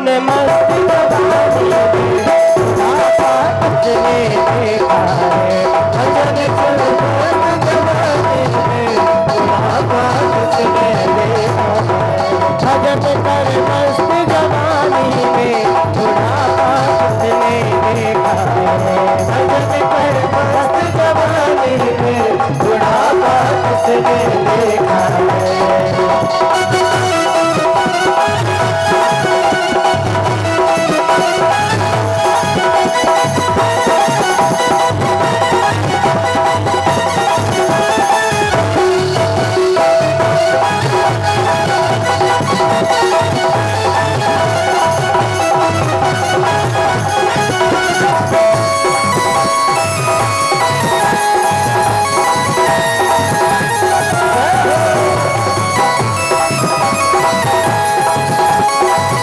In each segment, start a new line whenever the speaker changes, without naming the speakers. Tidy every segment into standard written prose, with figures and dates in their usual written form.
भगवान मस्त जवानी में बुढ़ापा किसने देखा है। भजन कर मस्त जवानी में बुढ़ापा किसने देखा है। भजन कर मस्त जवानी में बुढ़ापा किसने देखा है। भजन कर मस्त जवानी में बुढ़ापा किसने देखा है। कर मस्त जवानी में बुढ़ापा किसने देखा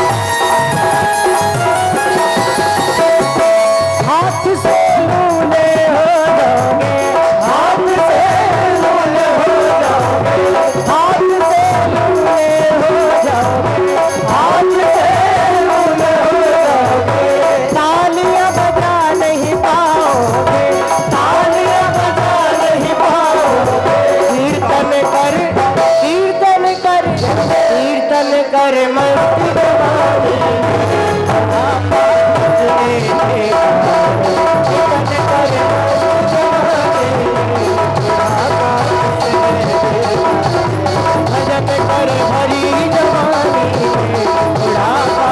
है। भजन कर मस्त जवानी में बुढ़ापा किसने देखा है। भजन कर हरी जवानी में बुढ़ापा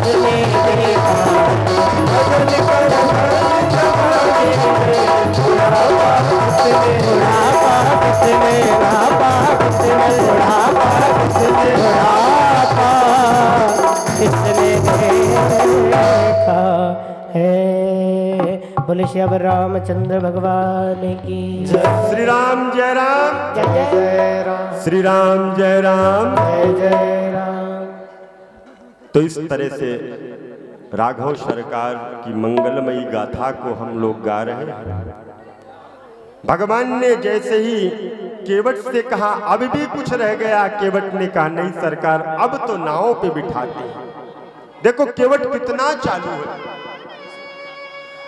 किसने देखा है। भजन कर हरी जवानी में बुढ़ापा किसने बुढ़ापा किसने बुढ़ापा किसने बुढ़ापा किसने किसने देखा है। बोले श्याम रामचंद्र भगवान की
श्री राम जय राम
जय जय राम।
श्री राम जय राम
जय जय राम।
तो इस तरह से राघव सरकार की मंगलमयी गाथा को हम लोग गा रहे हैं। भगवान ने जैसे ही केवट से कहा अब भी कुछ रह गया, केवट ने कहा नहीं सरकार अब तो नाव पे बिठाते हैं। देखो केवट कितना चालू है।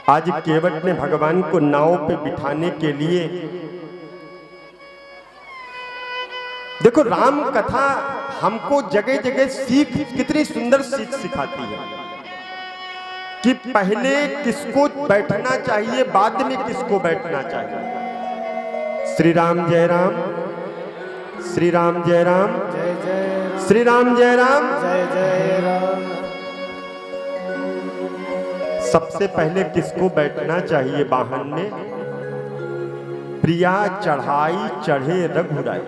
आज केवट ने भगवान को नाव पे बिठाने के लिए, देखो राम कथा हमको जगह जगह सीख, कितनी सुंदर सीख सिखाती है कि पहले किसको बैठना चाहिए, बाद में किसको बैठना चाहिए। श्री राम जय राम, श्री राम जय राम,
जय जय
श्री राम जय राम,
जय जय राम।
सबसे पहले किसको बैठना चाहिए वाहन में? प्रिया चढ़ाई चढ़े रघुराई।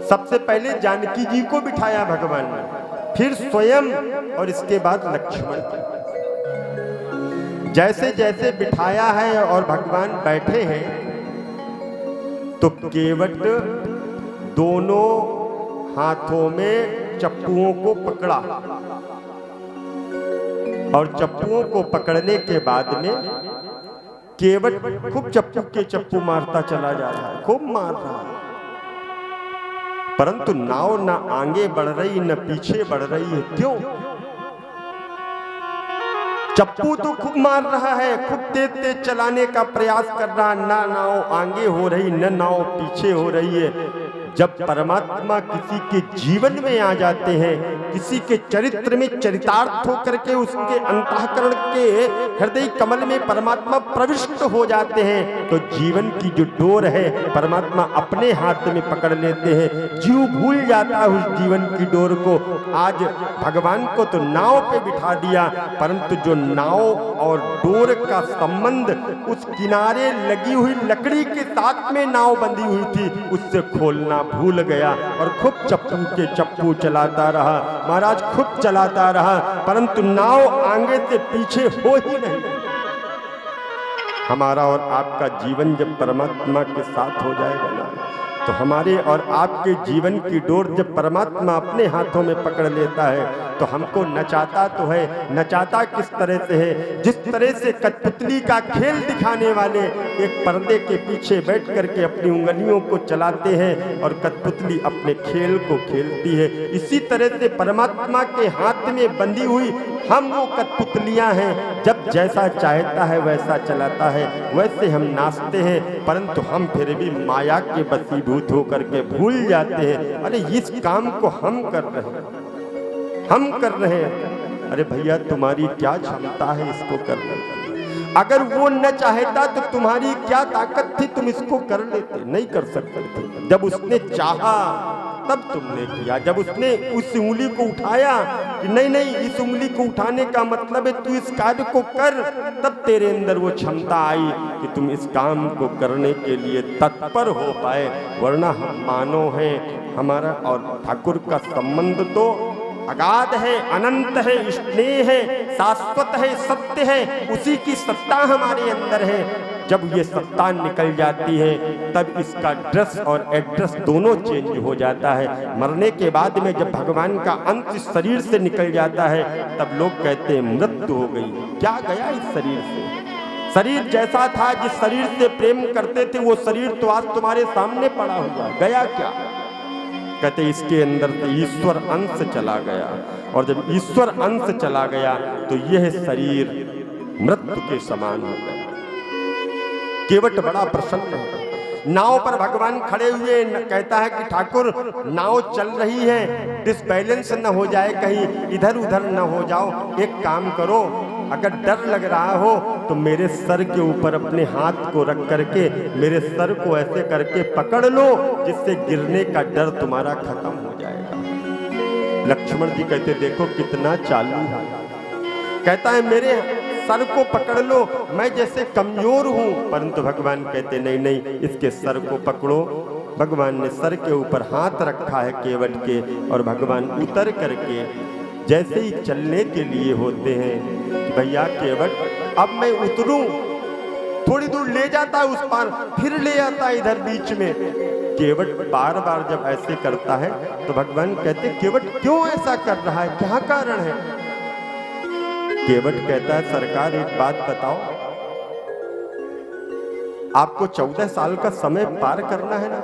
सबसे पहले जानकी जी को बिठाया भगवान ने, फिर स्वयं और इसके बाद लक्ष्मण। जैसे जैसे बिठाया है और भगवान बैठे हैं तो केवट दोनों हाथों में चप्पुओं को पकड़ा और चप्पुओं को पकड़ने के बाद में केवट खूब चप्पू के चप्पू मारता चला जा रहा है, खूब मार रहा है, परंतु नाव न आगे बढ़ रही न पीछे बढ़ रही है। क्यों? चप्पू तो खूब मार रहा है, खूब तेज तेज चलाने का प्रयास कर रहा, ना नाव आगे हो रही न नाव पीछे हो रही है। जब परमात्मा किसी के जीवन में आ जाते हैं, किसी के चरित्र में चरितार्थ होकर के उसके अंतःकरण के हृदय कमल में परमात्मा प्रविष्ट हो जाते हैं, तो जीवन की जो डोर है परमात्मा अपने हाथ में पकड़ लेते हैं। जीव भूल जाता है उस जीवन की डोर को। आज भगवान को तो नाव पे बिठा दिया, परंतु जो नाव और डोर का संबंध उस किनारे लगी हुई लकड़ी के साथ में नाव बंधी हुई थी, उससे खोलना भूल गया और खूब चप्पू के चप्पू चलाता रहा। महाराज खूब चलाता रहा, परंतु नाव आगे से पीछे हो ही नहीं। हमारा और आपका जीवन जब परमात्मा के साथ हो जाएगा ना, तो हमारे और आपके जीवन की डोर जब परमात्मा अपने हाथों में पकड़ लेता है तो हमको नचाता तो है। नचाता किस तरह से है? जिस तरह से कठपुतली का खेल दिखाने वाले एक पर्दे के पीछे बैठ करके अपनी उंगलियों को चलाते हैं और कठपुतली अपने खेल को खेलती है, इसी तरह से परमात्मा के हाथ हाथ में बंधी हुई हम वो कठपुतलियां हैं। जब जैसा चाहता है वैसा चलाता है, वैसे हम नाचते हैं, परंतु हम फिर भी माया के वशीभूत होकर के भूल जाते हैं, अरे इस काम को हम कर रहे हैं। अरे भैया तुम्हारी क्या क्षमता है इसको करने की? अगर वो न चाहता तो तुम्हारी क्या ताकत थी, तुम इसको कर लेते? नहीं कर सकते थे। जब उसने चाहा तब तुमने किया। जब उसने उस उंगली को उठाया कि नहीं इस उंगली को उठाने का मतलब है तू इस कार्य को कर, तब तेरे अंदर वो क्षमता आई कि तुम इस काम को करने के लिए तत्पर हो पाए। वरना हम मानव हैं, हमारा और ठाकुर का संबंध तो अगाध है, अनंत है, स्नेह है, शाश्वत है, सत्य है, उसी की सत्ता हमारे अंदर है। जब ये सत्ता निकल जाती है तब इसका ड्रेस और एड्रेस दोनों चेंज हो जाता है। मरने के बाद में जब भगवान का अंत इस शरीर से निकल जाता है तब लोग कहते हैं मृत्यु हो गई। क्या गया इस शरीर से? शरीर जैसा था, जिस शरीर से प्रेम करते थे वो शरीर तो आज तुम्हारे सामने पड़ा हुआ, गया क्या? कहते इसके अंदर से ईश्वर अंश चला गया, और जब ईश्वर अंश चला गया तो यह शरीर मृत्यु के समान हो गया। केवट बड़ा प्रसन्न है। नाव पर भगवान खड़े हुए कहता है कि ठाकुर नाव चल रही है, डिसबैलेंस न हो जाए, कहीं इधर उधर न हो जाओ। एक काम करो, अगर डर लग रहा हो तो मेरे सर के ऊपर अपने हाथ को रख करके मेरे सर को ऐसे करके पकड़ लो, जिससे गिरने का डर तुम्हारा खत्म हो जाएगा। लक्ष्मण जी कहते देखो कितना चालू है। कहता है मेरे सर को पकड़ लो, मैं जैसे कमजोर हूं, परंतु भगवान कहते नहीं इसके सर को पकड़ो। भगवान ने सर के ऊपर हाथ रखा है केवट के, और भगवान उतर करके जैसे ही चलने के लिए होते हैं कि भैया केवट अब मैं उतरूं, थोड़ी दूर ले जाता है उस पार, फिर ले आता है इधर बीच में। केवट बार बार जब ऐसे करता है तो भगवान कहते केवट क्यों ऐसा कर रहा है, क्या कारण है? केवट कहता है सरकार एक बात बताओ, आपको 14 साल का समय पार करना है ना,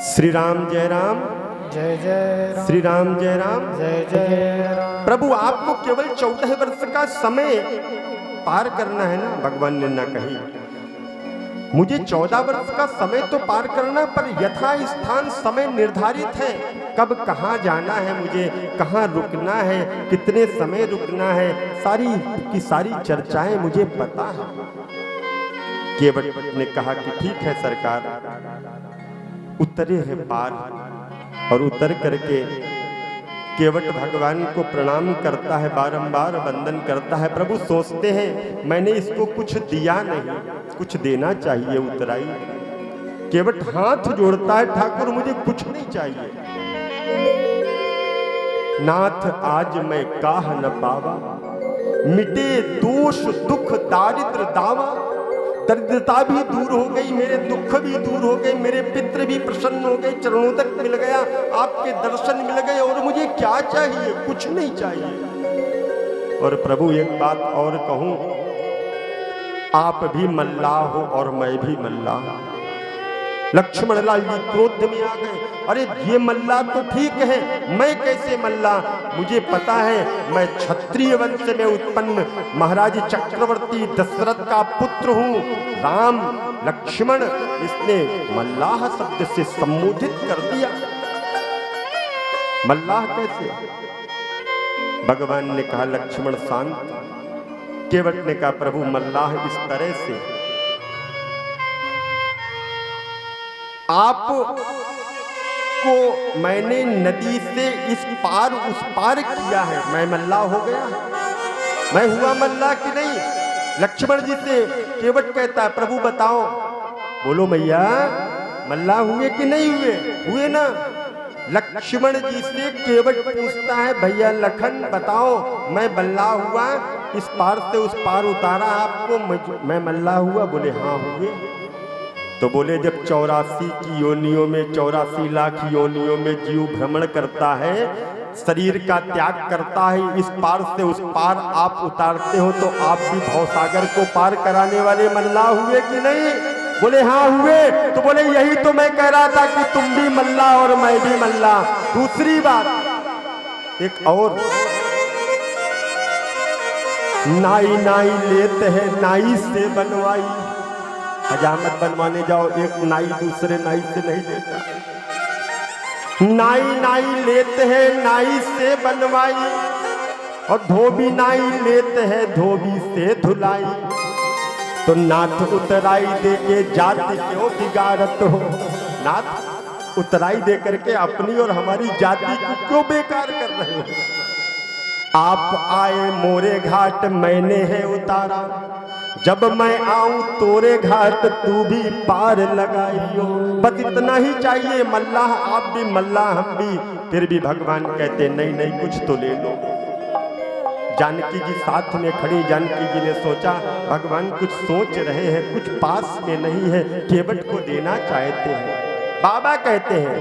श्री राम जय राम,
जय जय राम,
श्री राम जय राम,
जय जय राम।
प्रभु आपको केवल 14 वर्ष का समय पार करना है ना? भगवान ने ना कही मुझे 14 वर्ष का समय तो पार करना, पर यथा स्थान समय निर्धारित है, कब कहाँ जाना है, मुझे कहाँ रुकना है, कितने समय रुकना है, सारी की सारी चर्चाएं मुझे पता है। केवट ने कहा कि ठीक है सरकार, उतरे हैं पार। और उतर करके केवट भगवान को प्रणाम करता है, बारंबार वंदन करता है। प्रभु सोचते हैं मैंने इसको कुछ दिया नहीं, कुछ देना चाहिए उतराई। केवट हाथ जोड़ता है, ठाकुर मुझे कुछ नहीं चाहिए, नाथ आज मैं काह न पावा, मिटे दोष दुख दारिद्र दावा। दरिद्रता भी दूर हो गई, मेरे दुख भी दूर हो गए, मेरे पितृ भी प्रसन्न हो गए, चरणों तक मिल गया, आपके दर्शन मिल गए, और मुझे क्या चाहिए? कुछ नहीं चाहिए। और प्रभु एक बात और कहूं, आप भी मल्लाह हो और मैं भी मल्लाह। लक्ष्मण लाल जी क्रोध में आ गए, अरे ये मल्लाह तो ठीक है, मैं कैसे मल्लाह? मुझे पता है मैं क्षत्रिय वंश में उत्पन्न महाराज चक्रवर्ती दशरथ का पुत्र हूँ। राम लक्ष्मण, इसने मल्लाह शब्द से संबोधित कर दिया। मल्लाह कैसे? भगवान ने कहा लक्ष्मण शांत। केवट ने कहा प्रभु मल्लाह इस तरह से, आप को मैंने नदी से इस पार उस पार किया है, मैं मल्लाह हो गया, मैं हुआ मल्लाह कि नहीं? लक्ष्मण जी से केवट कहता है प्रभु बताओ, बोलो मैया मल्लाह हुए कि नहीं हुए? हुए ना। लक्ष्मण जी से केवट पूछता है भैया लखन बताओ, मैं मल्लाह हुआ, इस पार से उस पार उतारा आपको, मैं मल्लाह हुआ? बोले हाँ हुए। तो बोले जब 84 की योनियों में 84 लाख योनियों में जीव भ्रमण करता है, शरीर का त्याग करता है, इस पार से उस पार आप उतारते हो, तो आप भी भवसागर को पार कराने वाले मल्लाह हुए कि नहीं? बोले हाँ हुए। तो बोले यही तो मैं कह रहा था कि तुम भी मल्ला और मैं भी मल्ला। दूसरी बात एक और, नाई नाई लेते हैं नाई से बनवाई। हजामत बनवाने जाओ, एक नाई दूसरे नाई से नहीं लेता। नाई नाई लेते हैं नाई से बनवाई, और धोबी नाई लेते हैं धोबी से धुलाई। तो नाथ उतराई दे के जाति क्यों बिगाड़त हो? नाथ उतराई दे करके अपनी और हमारी जाति को क्यों बेकार कर रहे हो? आप आए मोरे घाट मैंने है उतारा, जब मैं आऊं तोरे घाट तू भी पार लगाइयो। बस इतना ही चाहिए, मल्लाह आप भी मल्लाह हम भी। फिर भी भगवान कहते नहीं नहीं कुछ तो ले लो। जानकी जी साथ में खड़ी, जानकी जी ने सोचा भगवान कुछ सोच रहे हैं, कुछ पास में नहीं है, केवट को देना चाहते हैं। बाबा कहते हैं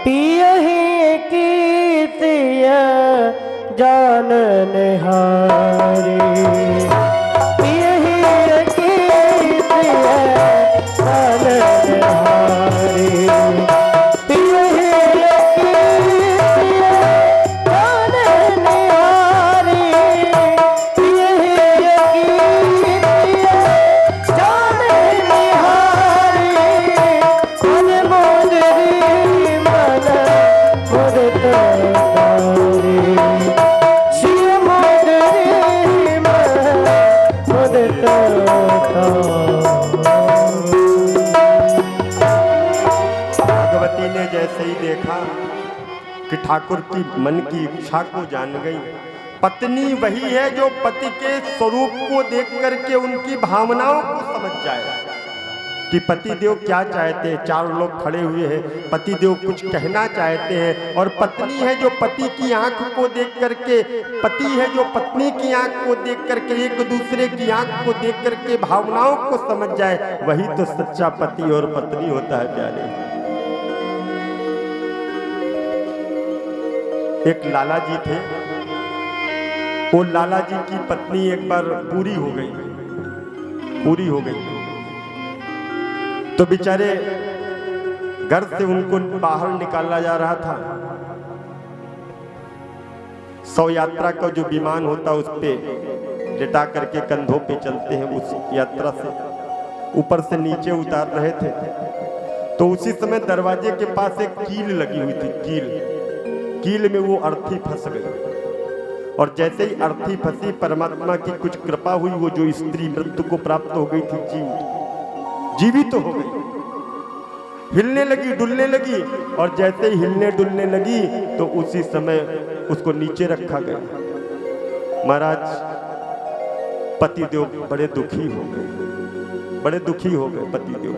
पियहि कीर्तिय जान निहारी, पियहि कीर्तिय जान निहारी, पियहि कीर्तिय जान निहारी, पियहि कीर्तिय जान निहारी। मन मोदरी मन मुदतारी, शिव मोदरी मन
भगवती ने जैसे ही देखा कि ठाकुर की मन की इच्छा को जान गई। पत्नी वही है जो पति के स्वरूप को देख करके उनकी भावनाओं को समझ जाए कि पति देव क्या चाहते हैं। चार लोग खड़े हुए हैं, पति देव कुछ कहना चाहते हैं, और पत्नी है जो पति की आंख को देख करके, पति है जो पत्नी की आंख को देख करके, एक दूसरे की आंख को देख करके भावनाओं को समझ जाए। वही तो सच्चा पति और पत्नी होता है प्यारे। एक लाला जी थे, वो लाला जी की पत्नी एक बार पूरी हो गई तो बेचारे घर से उनको बाहर निकाला जा रहा था। 100 यात्रा का जो विमान होता उस पे लिटा करके कंधों पे चलते हैं, उस यात्रा से ऊपर से नीचे उतार रहे थे। तो उसी समय दरवाजे के पास एक कील लगी हुई थी। कील में वो अर्थी फंस गई, और जैसे ही अर्थी फंसी परमात्मा की कुछ कृपा हुई, वो जो स्त्री मृत्यु को प्राप्त हो गई थी जीवित तो हो गई, हिलने लगी डुलने लगी, और जैसे ही हिलने डुलने लगी तो उसी समय उसको नीचे रखा गया। महाराज पतिदेव बड़े दुखी हो गए पतिदेव।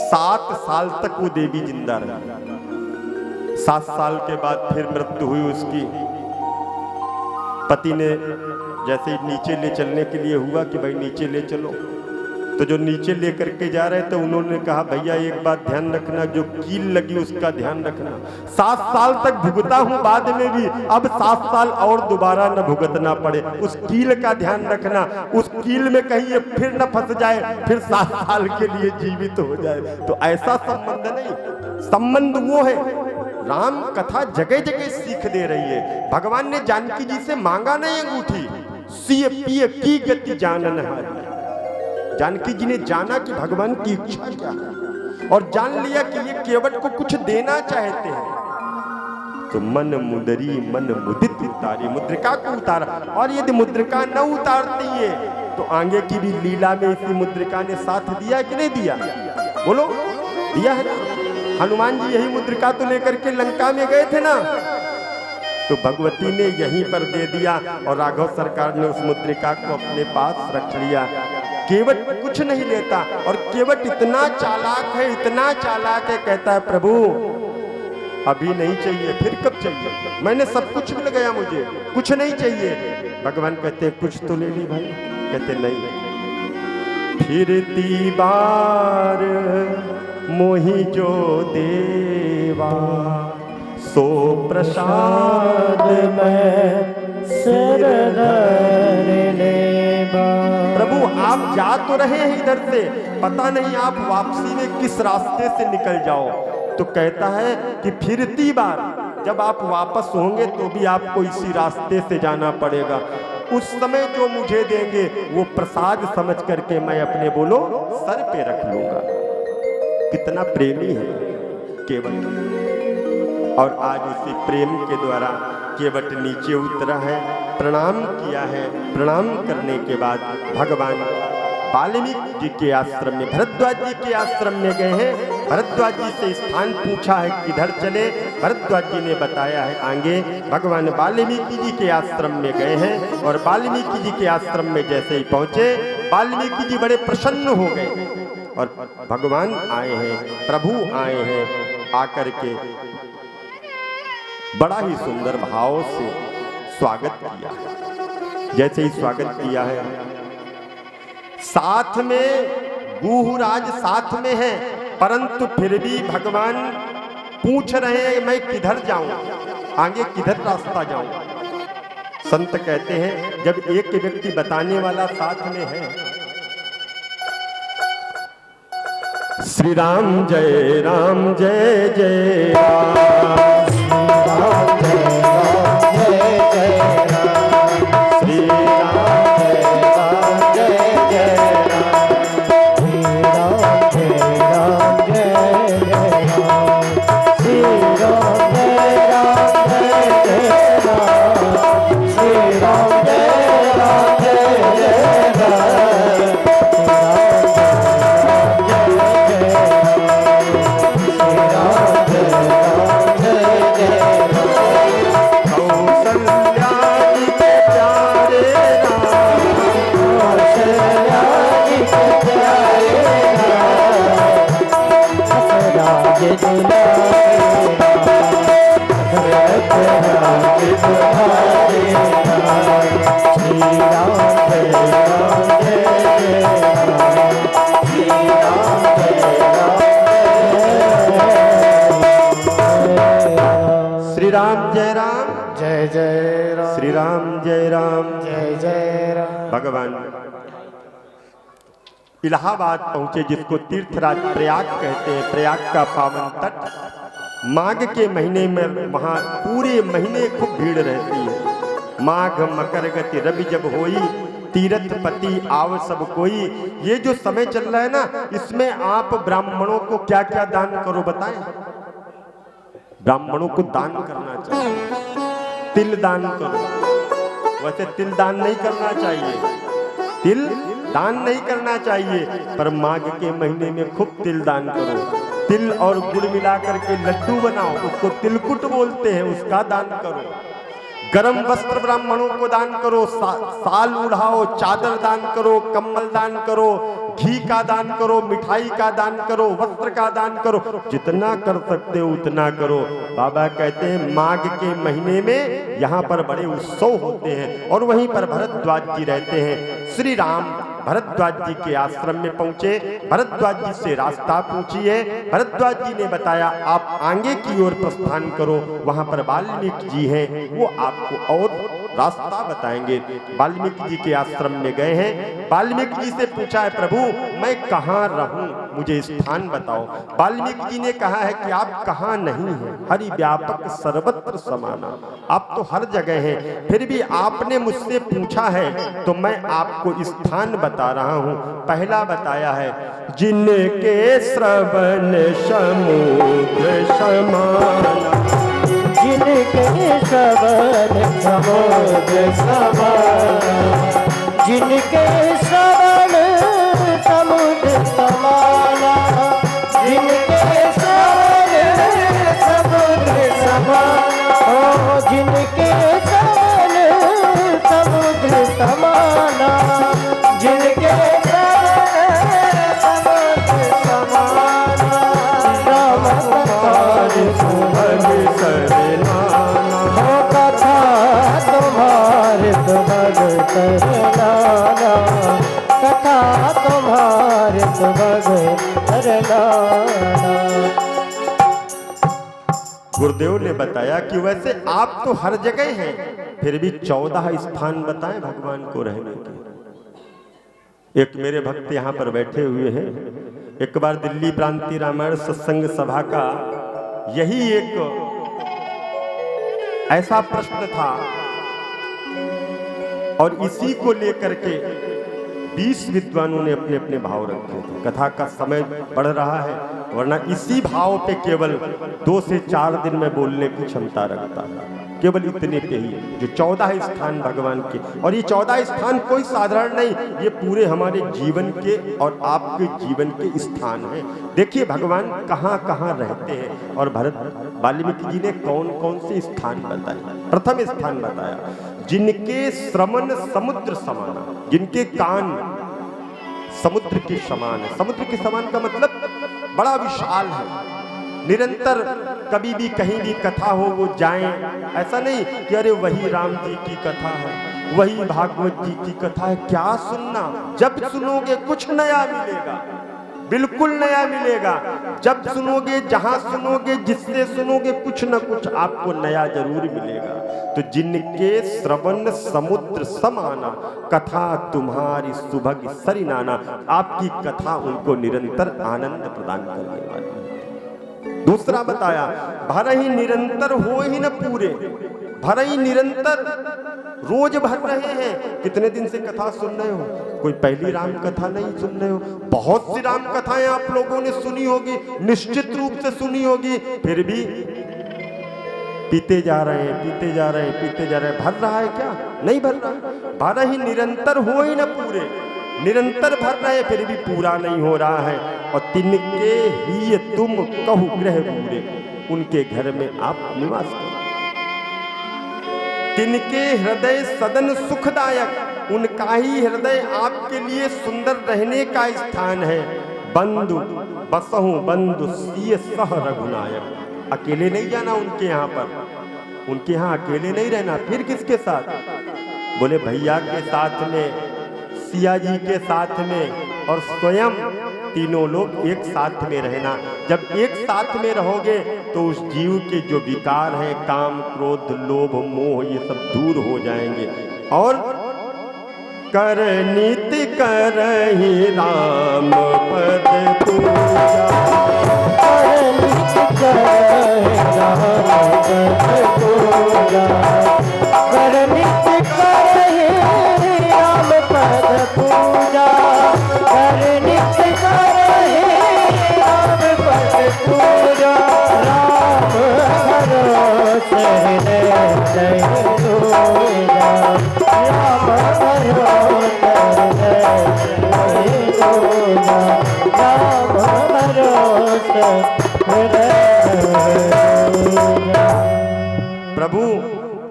7 साल तक वो देवी जिंदा रही। 7 साल के बाद फिर मृत्यु हुई उसकी। पति ने जैसे ही नीचे ले चलने के लिए हुआ कि भाई नीचे ले चलो, तो जो नीचे ले करके जा रहे थे उन्होंने कहा भैया एक बात ध्यान रखना, जो कील लगी उसका ध्यान रखना। 7 साल तक भुगता हूं बाद में भी, अब 7 साल और दोबारा न भुगतना पड़े, उस कील का ध्यान रखना। उस कील में कहीं ये फिर न फंस जाए, फिर 7 साल के लिए जीवित हो जाए। तो ऐसा संबंध नहीं, संबंध वो है। राम कथा जगह जगह सीख दे रही है। भगवान ने जानकी जी से मांगा नहीं अंगूठी, सिय पिय की गति जानन हारी। जानकी जी ने जाना कि भगवान की इच्छा क्या है, और जान लिया कि ये केवट को कुछ देना चाहते हैं। तो मन मुदरी मन मुदित उतारी, मुद्रिका को उतारा। और यदि मुद्रिका न उतारती है तो आगे की भी लीला में इसी मुद्रिका ने साथ दिया कि नहीं दिया? बोलो, दिया है ना। हनुमान जी यही मुद्रिका तो लेकर के लंका में गए थे ना, तो भगवती ने यहीं पर दे दिया, और राघव सरकार ने उस मुद्रिका को अपने पास रख लिया। केवट कुछ नहीं लेता, और केवट इतना चालाक है, कहता है प्रभु अभी नहीं चाहिए, फिर कब चाहिए? मैंने सब कुछ मिल गया, मुझे कुछ नहीं चाहिए। भगवान कहते कुछ तो ले ली भाई। कहते नहीं, फिरती बार मोहि जो देवा, सो प्रसाद में सिर धर लेवा। प्रभु आप जा तो रहे हैं इधर से, पता नहीं आप वापसी में किस रास्ते से निकल जाओ। तो कहता है कि फिरती बार जब आप वापस होंगे तो भी आपको इसी रास्ते से जाना पड़ेगा। उस समय जो मुझे देंगे वो प्रसाद समझ करके मैं अपने बोलो सर पे रख लूंगा। कितना प्रेमी है केवट। और आज उसी प्रेम के द्वारा केवट नीचे उतरा है, प्रणाम किया है। प्रणाम करने के बाद भगवान वाल्मीकि जी के आश्रम में, भरद्वाज जी के आश्रम में गए हैं। भरद्वाज जी से स्थान पूछा है किधर चले, भरद्वाज जी ने बताया है आगे। भगवान वाल्मीकि जी के आश्रम में गए हैं और वाल्मीकि जी के आश्रम में जैसे ही पहुंचे वाल्मीकि जी बड़े प्रसन्न हो गए और भगवान आए हैं, प्रभु आए हैं, आकर के बड़ा ही सुंदर भाव से स्वागत किया। जैसे ही स्वागत किया है, साथ में गुहराज साथ में है, परंतु फिर भी भगवान पूछ रहे हैं मैं किधर जाऊं, आगे किधर रास्ता जाऊं। संत कहते हैं जब एक व्यक्ति बताने वाला साथ में है, श्री राम जय राम जय जय राम, श्री राम जय राम
जय जय राम।
भगवान इलाहाबाद पहुंचे, जिसको तीर्थराज प्रयाग कहते हैं, प्रयाग का पावन तट। माघ के महीने में वहां पूरे महीने खूब भीड़ रहती है। माघ मकर गति रवि जब होई, तीर्थ पति आव सब कोई। ये जो समय चल रहा है ना, इसमें आप ब्राह्मणों को क्या क्या दान करो बताएं। ब्राह्मणों को दान करना चाहिए, तिल दान करो। वैसे तिल दान नहीं करना चाहिए, तिल दान नहीं करना चाहिए, पर माघ के महीने में खूब तिल दान करो। तिल और गुड़ मिला करके लड्डू बनाओ, उसको तिलकुट बोलते हैं, उसका दान करो। गरम वस्त्र ब्राह्मणों को दान करो, साल उड़ाओ, चादर दान करो, कम्बल दान करो, घी का दान करो, मिठाई का दान करो, वस्त्र का दान करो। जितना कर सकते हो उतना करो। बाबा कहते हैं माघ के महीने में यहाँ पर बड़े उत्सव होते हैं। और वहीं पर भरद्वाज जी रहते हैं। श्री राम भरद्वाज जी के आश्रम में पहुंचे। भरद्वाज जी से रास्ता पूछिए। भरद्वाज जी ने बताया आप आगे की ओर प्रस्थान करो, वहां पर वाल्मीकि जी हैं, वो आपको और रास्ता बताएंगे। वाल्मीकि जी के आश्रम में गए हैं। वाल्मीकि जी से पूछा है प्रभु मैं कहाँ रहूं, मुझे स्थान बताओ। वाल्मीकि जी ने कहा है कि आप कहाँ नहीं हैं, हरि व्यापक सर्वत्र समाना, आप तो हर जगह हैं। फिर भी आपने मुझसे पूछा है तो मैं आपको स्थान बता रहा हूँ। पहला बताया है जिनके श्रवण समुद्र समाना,
जिनके श्रवण समुद्र समाना, जिनके श्रवण समुद्र समाना, जिनके श्रवण समुद्र समाना, ओ जिनके श्रवण समुद्र समाना, जिनके श्रवण समुद्र समाना, राम कथा सुभग सरनाना, हो कथा तुम्हारे सुभग सरनाना, कथा तुम्हारे सुभग सरनाना।
गुरुदेव ने बताया कि वैसे आप तो हर जगह हैं, फिर भी 14 स्थान बताएं भगवान को रहने के। एक मेरे भक्त यहाँ पर बैठे हुए हैं। एक बार दिल्ली प्रांतीय रामायण सत्संग सभा का यही एक ऐसा प्रश्न था और इसी को लेकर के 20 विद्वानों ने अपने अपने भाव रखे थे। कथा का समय बढ़ रहा है, वरना इसी भाव पे केवल 2 से 4 दिन में बोलने की क्षमता रखता है। केवल इतने पे ही जो 14 स्थान भगवान के, और ये 14 स्थान कोई साधारण नहीं, ये पूरे हमारे जीवन के और आपके जीवन के स्थान हैं। देखिए भगवान कहाँ कहाँ रहते हैं और भरत वाल्मीकि जी ने कौन कौन से स्थान बताए। प्रथम स्थान बताया जिनके श्रवण समुद्र समान, जिनके कान समुद्र के समान है। समुद्र के समान का मतलब बड़ा विशाल है। निरंतर कभी भी कहीं भी कथा हो वो जाएं, ऐसा नहीं कि अरे वही राम जी की कथा है, वही भागवत जी की कथा है। क्या सुनना, जब सुनोगे कुछ नया मिलेगा, बिल्कुल नया मिलेगा। जब सुनोगे, जहां सुनोगे, जिससे सुनोगे, कुछ न कुछ आपको नया जरूर मिलेगा। तो जिनके श्रवण समुद्र समाना, कथा तुम्हारी सुभग सरिनाना, आपकी कथा उनको निरंतर आनंद प्रदान करने वाली है। दूसरा बताया भरहि निरंतर हो ही न पूरे, भरहि निरंतर रोज भर रहे हैं। कितने दिन से कथा सुन रहे हो? कोई पहली राम कथा नहीं सुन रहे हो, बहुत सी राम कथाएं आप लोगों ने सुनी होगी, निश्चित रूप से सुनी होगी, फिर भी पीते जा रहे हैं, पीते जा रहे हैं, पीते जा रहे हैं। भर रहा है क्या? नहीं भर रहा है। भरहि निरंतर हो ही न पूरे, निरंतर भर रहे फिर भी पूरा नहीं हो रहा है। और तिनके ही तुम कहु ग्रह पूरे, उनके घर में आप निवास करो। तिनके हृदय सदन सुखदायक, उनका ही हृदय आपके लिए सुंदर रहने का स्थान है। बंधु बसहु बंधु सिय सह रघुनायक, अकेले नहीं जाना उनके यहाँ पर, उनके यहाँ अकेले नहीं रहना। फिर किसके साथ? बोले भैया के साथ में, सिया जी के साथ में, और स्वयं तीनों लोग एक साथ में रहना। जब एक साथ में रहोगे तो उस जीव के जो विकार हैं, काम क्रोध लोभ मोह, ये सब दूर हो जाएंगे। और कर नीति करहि राम पद पूजा,
कर नीति करहि राम पद पूजा, कर नीति करहि राम पद पूजा, कर नीति करहि राम पद पूजा। राम भरोसे हृदय जय दूजा, राम भरोसे हृदय जय दूजा, राम भरोसे हृदय दूजा।
प्रभु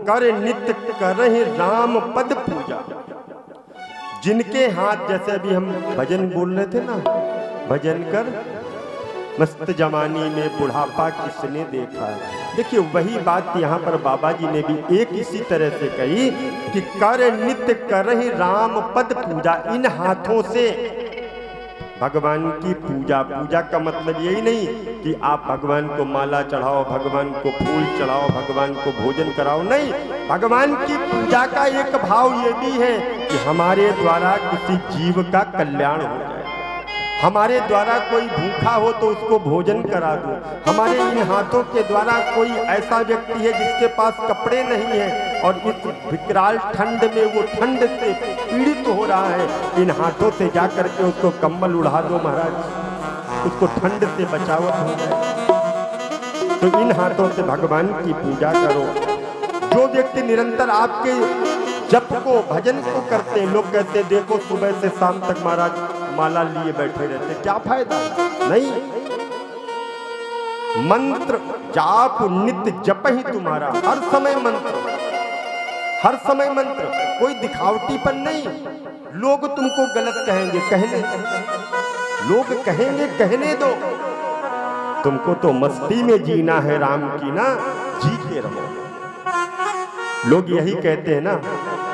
कर नित्य करहि राम पद पूजा। जिनके हाथ, जैसे अभी हम भजन बोल रहे थे ना, भजन कर मस्त जवानी में बुढ़ापा किसने देखा है। देखिए वही बात यहाँ पर बाबा जी ने भी एक इसी तरह से कही कि कर नित्य करहि राम पद पूजा। इन हाथों से भगवान की पूजा। पूजा का मतलब यही नहीं कि आप भगवान को माला चढ़ाओ, भगवान को फूल चढ़ाओ, भगवान को भोजन कराओ, नहीं। भगवान की पूजा का एक भाव ये भी है कि हमारे द्वारा किसी जीव का कल्याण हो जाए, हमारे द्वारा कोई भूखा हो तो उसको भोजन करा दो। हमारे इन हाथों के द्वारा कोई ऐसा व्यक्ति है जिसके पास कपड़े नहीं है और इस विकराल ठंड में वो ठंड से पीड़ित हो रहा है, इन हाथों से जा करके उसको कंबल उड़ा दो महाराज, उसको ठंड से बचावत हो जाए। तो इन हाथों से भगवान की पूजा करो। जो व्यक्ति निरंतर आपके जप को, भजन को करते हैं, लोग कहते हैं देखो सुबह से शाम तक महाराज माला लिए बैठे रहते, क्या फायदा? नहीं, मंत्र जाप नित्य जप ही तुम्हारा, हर समय मंत्र, हर समय मंत्र, कोई दिखावटीपन नहीं। लोग तुमको गलत कहेंगे, कहने दो, लोग कहेंगे कहने दो। तुमको तो मस्ती में जीना है राम की ना, जी के रहो। लोग यही कहते हैं ना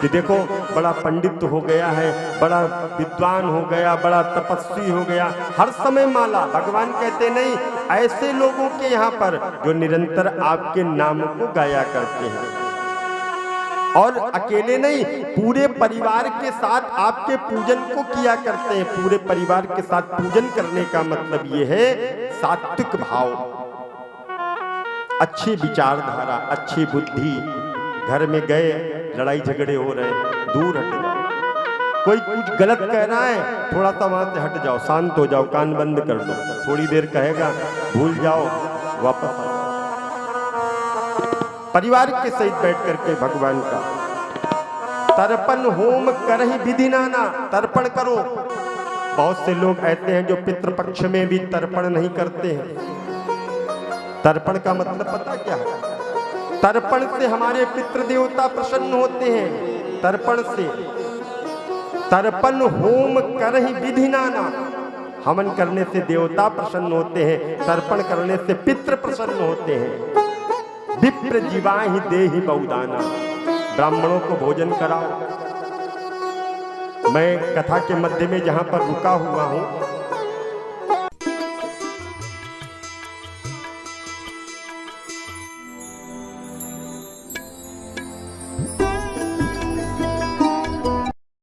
कि देखो बड़ा पंडित हो गया है, बड़ा विद्वान हो गया, बड़ा तपस्वी हो गया, हर समय माला। भगवान कहते नहीं, ऐसे लोगों के यहाँ पर जो निरंतर आपके नाम को गाया करते हैं, और अकेले नहीं, पूरे परिवार के साथ आपके पूजन को किया करते हैं। पूरे परिवार के साथ पूजन करने का मतलब ये है सात्विक भाव, अच्छी विचारधारा, अच्छी बुद्धि। घर में गए, लड़ाई झगड़े हो रहे हैं, दूर हट जाओ। कोई कुछ गलत कह रहा है, थोड़ा सा वहां से हट जाओ, शांत हो जाओ, कान बंद कर दो। थोड़ी देर कहेगा, भूल जाओ, वापस आओ। परिवार के सहित बैठ करके भगवान का तर्पण होम करहि विधि नाना, तर्पण करो। बहुत से लोग ऐसे हैं जो पितृपक्ष में भी तर्पण नहीं करते हैं। तर्पण का मतलब पता क्या है? तर्पण से हमारे पितृ देवता प्रसन्न होते हैं। तर्पण से, तर्पण होम करहि विधि नाना, हवन करने से देवता प्रसन्न होते हैं, तर्पण करने से पितृ प्रसन्न होते हैं। विप्र जीवाहि देहि बहुदाना, ब्राह्मणों को भोजन कराओ। मैं कथा के मध्य में जहां पर रुका हुआ हूं,